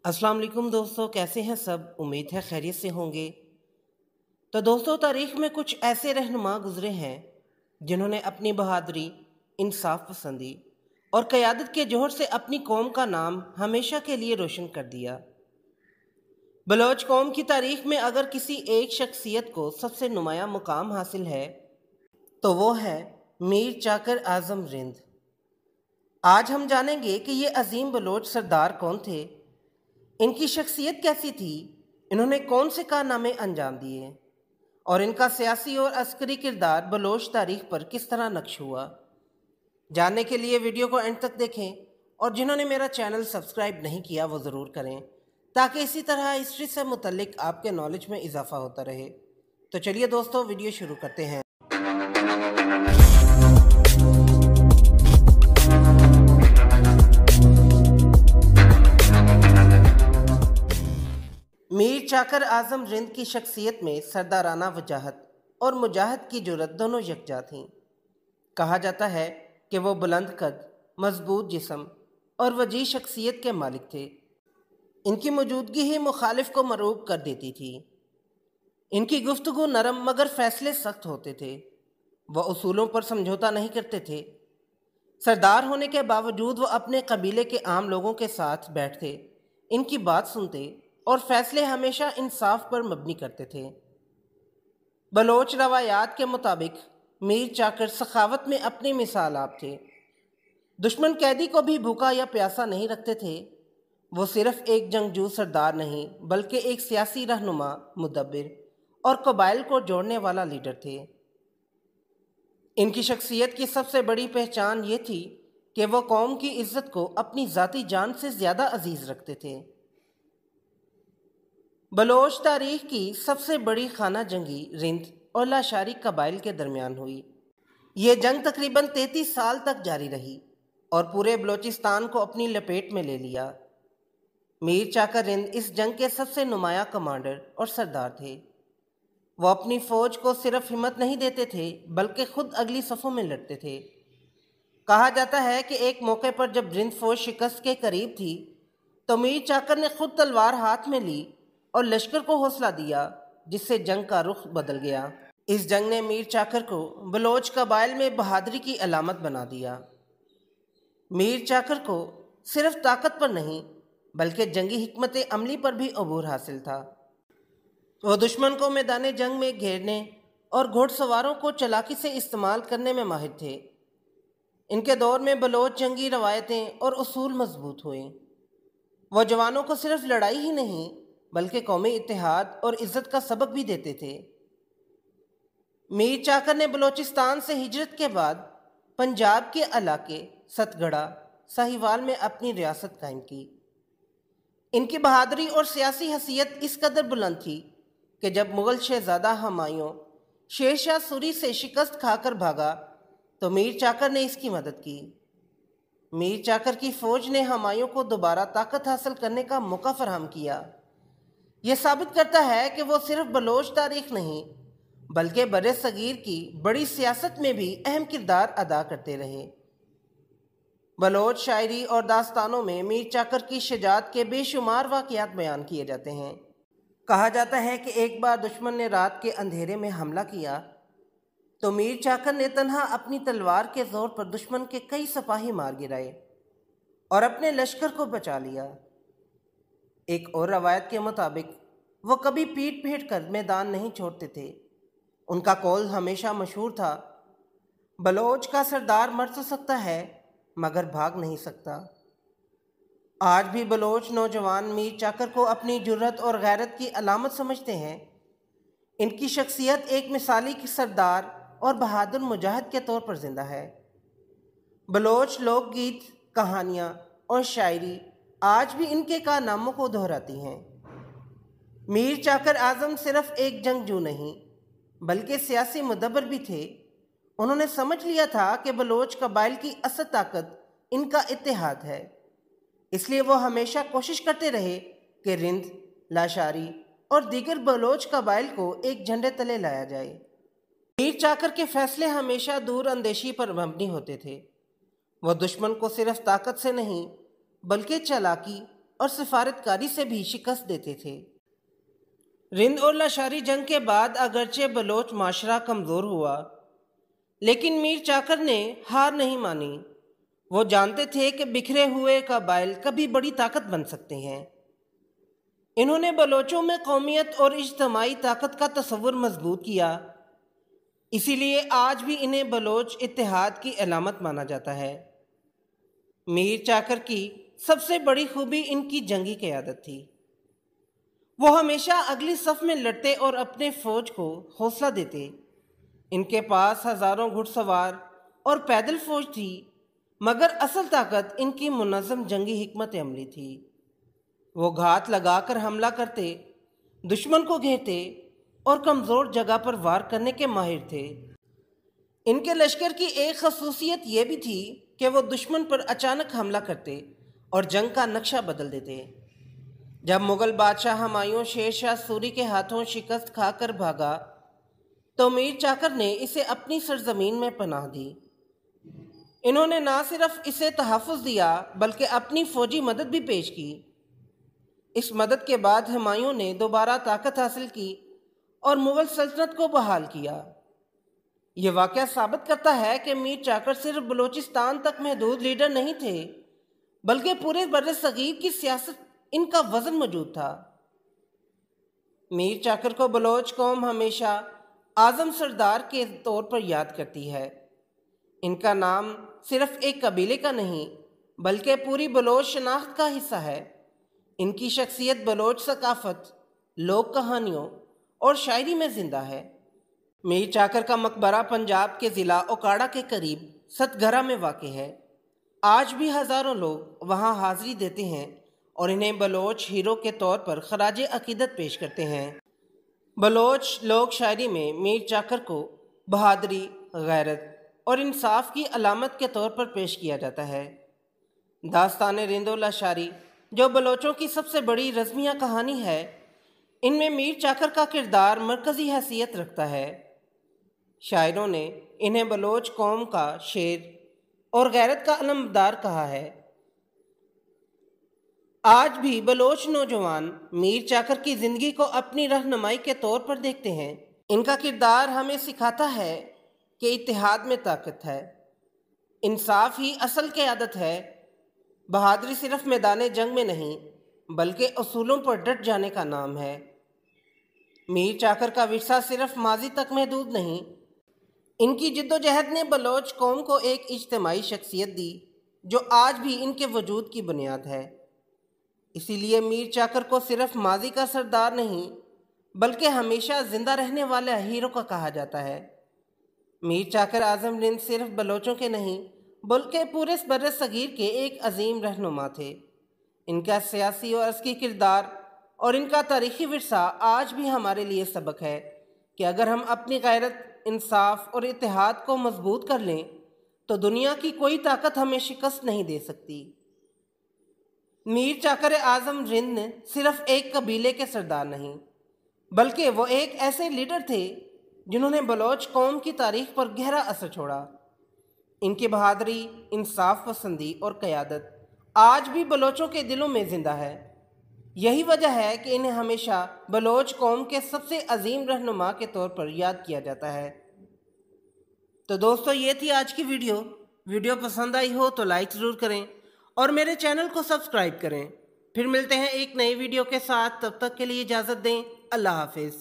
अस्सलाम वालेकुम दोस्तों, कैसे हैं सब। उम्मीद है खैरियत से होंगे। तो दोस्तों, तारीख़ में कुछ ऐसे रहनुमा गुज़रे हैं जिन्होंने अपनी बहादुरी, इंसाफ पसंदी और क़यादत के जोहर से अपनी कौम का नाम हमेशा के लिए रोशन कर दिया। बलोच कौम की तारीख़ में अगर किसी एक शख्सियत को सबसे नुमाया मुकाम हासिल है तो वो है मीर चाकर आज़म रिंद। आज हम जानेंगे कि ये अजीम बलोच सरदार कौन थे, इनकी शख्सियत कैसी थी, इन्होंने कौन से कारनामे अंजाम दिए और इनका सियासी और अस्करी किरदार बलोच तारीख़ पर किस तरह नक्श हुआ। जानने के लिए वीडियो को एंड तक देखें और जिन्होंने मेरा चैनल सब्सक्राइब नहीं किया वो ज़रूर करें, ताकि इसी तरह हिस्ट्री से मुतल्लिक आपके नॉलेज में इजाफ़ा होता रहे। तो चलिए दोस्तों, वीडियो शुरू करते हैं। मीर चाकर आज़म रिंद की शख्सियत में सरदाराना वजाहत और मुजाहद की जुर्रत दोनों यकजा थीं। कहा जाता है कि वो बुलंद कद, मजबूत जिस्म और वजी शख्सियत के मालिक थे। इनकी मौजूदगी ही मुखालिफ को मरूब कर देती थी। इनकी गुफ्तगू नरम मगर फैसले सख्त होते थे। वह उसूलों पर समझौता नहीं करते थे। सरदार होने के बावजूद वह अपने कबीले के आम लोगों के साथ बैठते, इनकी बात सुनते और फैसले हमेशा इंसाफ पर मबनी करते थे। बलोच रवायात के मुताबिक मीर चाकर सखावत में अपनी मिसाल आप थे। दुश्मन कैदी को भी भूखा या प्यासा नहीं रखते थे। वो सिर्फ एक जंगजू सरदार नहीं बल्कि एक सियासी रहनुमा, मुदब्बिर और कबाइल को जोड़ने वाला लीडर थे। इनकी शख्सियत की सबसे बड़ी पहचान ये थी कि वो कौम की इज्जत को अपनी ज़ाती जान से ज़्यादा अजीज़ रखते थे। बलोच तारीख़ की सबसे बड़ी खाना जंगी रिंद और लाशारी कबाइल के दरमियान हुई। ये जंग तकरीबन 33 साल तक जारी रही और पूरे बलोचिस्तान को अपनी लपेट में ले लिया। मीर चाकर रिंद इस जंग के सबसे नुमाया कमांडर और सरदार थे। वो अपनी फ़ौज को सिर्फ हिम्मत नहीं देते थे बल्कि खुद अगली सफ़ों में लड़ते थे। कहा जाता है कि एक मौके पर जब रिंद फ़ौज शिकस्त के करीब थी तो मीर चाकर ने खुद तलवार हाथ में ली और लश्कर को हौसला दिया, जिससे जंग का रुख बदल गया। इस जंग ने मीर चाकर को बलोच कबाइल में बहादुरी की अलामत बना दिया। मीर चाकर को सिर्फ ताकत पर नहीं बल्कि जंगी हिकमत अमली पर भी अबूर हासिल था। वो दुश्मन को मैदान जंग में घेरने और घोड़सवारों को चालाकी से इस्तेमाल करने में माहिर थे। इनके दौर में बलोच जंगी रवायतें और उसूल मजबूत हुए। वो जवानों को सिर्फ लड़ाई ही नहीं बल्कि कौमी इत्तेहाद और इज़्ज़त का सबक भी देते थे। मीर चाकर ने बलोचिस्तान से हिजरत के बाद पंजाब के इलाके सतगढ़ा, साहिवाल में अपनी रियासत कायम की। इनकी बहादुरी और सियासी हैसियत इस कदर बुलंद थी कि जब मुग़ल शहज़ादा हुमायूं शेर शाह सूरी से शिकस्त खाकर भागा तो मीर चाकर ने इसकी मदद की। मीर चाकर की फ़ौज ने हुमायूं को दोबारा ताकत हासिल करने का मौका फराहम किया। यह साबित करता है कि वो सिर्फ बलोच तारीख़ नहीं बल्कि बरे सगीर की बड़ी सियासत में भी अहम किरदार अदा करते रहे। बलोच शायरी और दास्तानों में मीर चाकर की शजाअत के बेशुमार वाक़यात बयान किए जाते हैं। कहा जाता है कि एक बार दुश्मन ने रात के अंधेरे में हमला किया तो मीर चाकर ने तन्हा अपनी तलवार के ज़ोर पर दुश्मन के कई सिपाही मार गिराए और अपने लश्कर को बचा लिया। एक और रवायत के मुताबिक वो कभी पीठ फेर कर मैदान नहीं छोड़ते थे। उनका कौल हमेशा मशहूर था, बलोच का सरदार मर तो सकता है मगर भाग नहीं सकता। आज भी बलोच नौजवान मीर चाकर को अपनी जुर्रत और गैरत की अलामत समझते हैं। इनकी शख्सियत एक मिसाली सरदार और बहादुर मुजाहिद के तौर पर जिंदा है। बलोच लोकगीत, कहानियाँ और शायरी आज भी इनके कारनामों को दोहराती हैं। मीर चाकर आज़म सिर्फ एक जंगजू नहीं बल्कि सियासी मुदब्बिर भी थे। उन्होंने समझ लिया था कि बलोच कबाइल की असल ताकत इनका इत्तेहाद है, इसलिए वो हमेशा कोशिश करते रहे कि रिंद, लाशारी और दीगर बलोच कबाइल को एक झंडे तले लाया जाए। मीर चाकर के फैसले हमेशा दूर अंदेशी पर मबनी होते थे। वह दुश्मन को सिर्फ ताकत से नहीं बल्कि चालाकी, اور سفارتکاری سے بھی شکست دیتے تھے۔ رند اور لاشاری جنگ کے بعد اگرچہ بلوچ معاشرہ کمزور ہوا، لیکن میر چاکر نے ہار نہیں مانی۔ وہ جانتے تھے کہ بکھرے ہوئے قبائل کبھی بڑی طاقت بن سکتے ہیں۔ انہوں نے بلوچوں میں قومیت اور اجتماعی طاقت کا تصور مضبوط کیا، اسی لیے آج بھی انہیں بلوچ اتحاد کی علامت مانا جاتا ہے۔ میر چاکر کی سب سے بڑی خوبی ان کی جنگی قیادت تھی۔ وہ ہمیشہ اگلی صف میں لڑتے اور اپنے فوج کو حوصلہ دیتے۔ ان کے پاس ہزاروں گھڑ سوار اور پیدل فوج تھی، مگر اصل طاقت ان کی منظم جنگی حکمت عملی تھی۔ وہ گھات لگا کر حملہ کرتے، دشمن کو گھیرتے اور کمزور جگہ پر وار کرنے کے ماہر تھے۔ ان کے لشکر کی ایک خصوصیت یہ بھی تھی کہ وہ دشمن پر اچانک حملہ کرتے اور جنگ کا نقشہ بدل دیتے۔ جب مغل بادشاہ ہمایوں شیر شاہ سوری کے ہاتھوں شکست کھا کر بھاگا تو میر چاکر نے اسے اپنی سرزمین میں پناہ دی۔ انہوں نے نہ صرف اسے تحفظ دیا بلکہ اپنی فوجی مدد بھی پیش کی۔ اس مدد کے بعد ہمایوں نے دوبارہ طاقت حاصل کی اور مغل سلطنت کو بحال کیا۔ یہ واقعہ ثابت کرتا ہے کہ میر چاکر صرف بلوچستان تک محدود لیڈر نہیں تھے، بلکہ پورے بر صغیر کی سیاست ان کا وزن موجود تھا۔ میر چاکر کو بلوچ قوم ہمیشہ اعظم سردار کے طور پر یاد کرتی ہے۔ ان کا نام صرف ایک قبیلے کا نہیں بلکہ پوری بلوچ شناخت کا حصہ ہے۔ ان کی شخصیت بلوچ ثقافت، لوک کہانیوں اور شاعری میں زندہ ہے۔ میر چاکر کا مقبرہ پنجاب کے ضلع اوکاڑا کے قریب ستگھرا میں واقع ہے۔ آج بھی ہزاروں لوگ وہاں حاضری دیتے ہیں اور انہیں بلوچ ہیرو کے طور پر خراج عقیدت پیش کرتے ہیں۔ بلوچ لوک شاعری میں میر چاکر کو بہادری، غیرت اور انصاف کی علامت کے طور پر پیش کیا جاتا ہے۔ داستان رند و لاشاری، جو بلوچوں کی سب سے بڑی رزمیہ کہانی ہے، ان میں میر چاکر کا کردار مرکزی حیثیت رکھتا ہے۔ شاعروں نے انہیں بلوچ قوم کا شیر اور غیرت کا علمبردار کہا ہے۔ آج بھی بلوچ نوجوان میر چاکر کی زندگی کو اپنی رہنمائی کے طور پر دیکھتے ہیں۔ ان کا کردار ہمیں سکھاتا ہے کہ اتحاد میں طاقت ہے، انصاف ہی اصل قیادت ہے۔ بہادری صرف میدان جنگ میں نہیں بلکہ اصولوں پر ڈٹ جانے کا نام ہے۔ میر چاکر کا ورثہ صرف ماضی تک محدود نہیں، ان کی جد و جہد نے بلوچ قوم کو ایک اجتماعی شخصیت دی جو آج بھی ان کے وجود کی بنیاد ہے۔ اسی لیے میر چاکر کو صرف ماضی کا سردار نہیں بلکہ ہمیشہ زندہ رہنے والا ہیرو کا کہا جاتا ہے۔ میر چاکر اعظم رند صرف بلوچوں کے نہیں بلکہ پورے بر صغیر کے ایک عظیم رہنما تھے۔ ان کا سیاسی اور عسکری کردار اور ان کا تاریخی ورثہ آج بھی ہمارے لیے سبق ہے کہ اگر ہم اپنی غیرت، انصاف اور اتحاد کو مضبوط کر لیں تو دنیا کی کوئی طاقت ہمیں شکست نہیں دے سکتی۔ میر چاکر اعظم رند صرف ایک قبیلے کے سردار نہیں بلکہ وہ ایک ایسے لیڈر تھے جنہوں نے بلوچ قوم کی تاریخ پر گہرا اثر چھوڑا۔ ان کی بہادری، انصاف پسندی اور قیادت آج بھی بلوچوں کے دلوں میں زندہ ہے۔ یہی وجہ ہے کہ انہیں ہمیشہ بلوچ قوم کے سب سے عظیم رہنما کے طور پر یاد کیا جاتا ہے۔ تو دوستو، یہ تھی آج کی ویڈیو پسند آئی ہو تو لائک ضرور کریں اور میرے چینل کو سبسکرائب کریں۔ پھر ملتے ہیں ایک نئی ویڈیو کے ساتھ، تب تک کے لیے اجازت دیں۔ اللہ حافظ۔